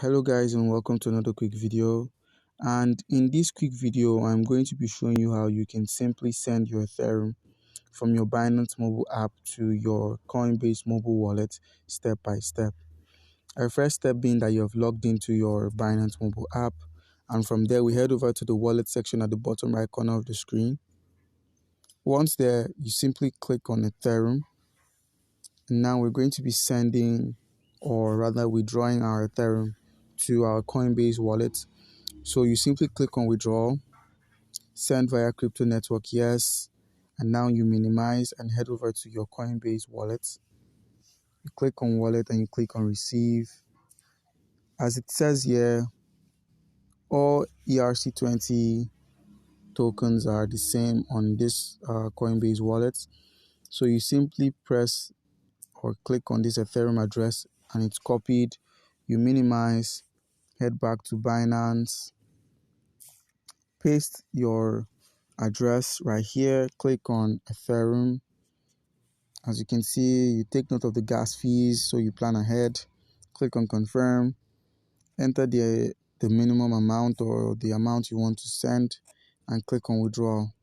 Hello guys, and welcome to another quick video. And in this quick video I'm going to be showing you how you can simply send your Ethereum from your Binance mobile app to your Coinbase mobile wallet step by step. Our first step being that you have logged into your Binance mobile app, and from there we head over to the wallet section at the bottom right corner of the screen. Once there, you simply click on Ethereum, and now we're going to be sending, or rather withdrawing, our Ethereum to our Coinbase wallet. So you simply click on withdrawal, send via crypto network, yes, and now you minimize and head over to your Coinbase wallet. You click on wallet and you click on receive. As it says here, all ERC20 tokens are the same on this Coinbase wallet. So you simply press or click on this Ethereum address and it's copied. You minimize, head back to Binance, paste your address right here, click on Ethereum. As you can see, you take note of the gas fees, so you plan ahead. Click on confirm, enter the minimum amount or the amount you want to send, and click on withdrawal.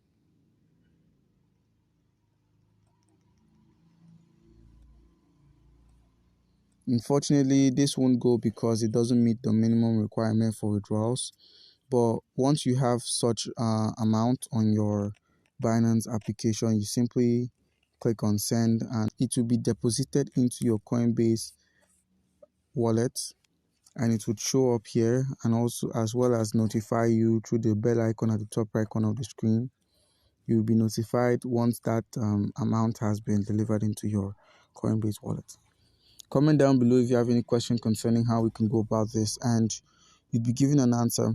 Unfortunately, this won't go because it doesn't meet the minimum requirement for withdrawals. But once you have such amount on your Binance application, you simply click on send and it will be deposited into your Coinbase wallet, and it would show up here, and also as well as notify you through the bell icon at the top right corner of the screen. You'll be notified once that amount has been delivered into your Coinbase wallet. Comment down below if you have any question concerning how we can go about this, and you'll be given an answer.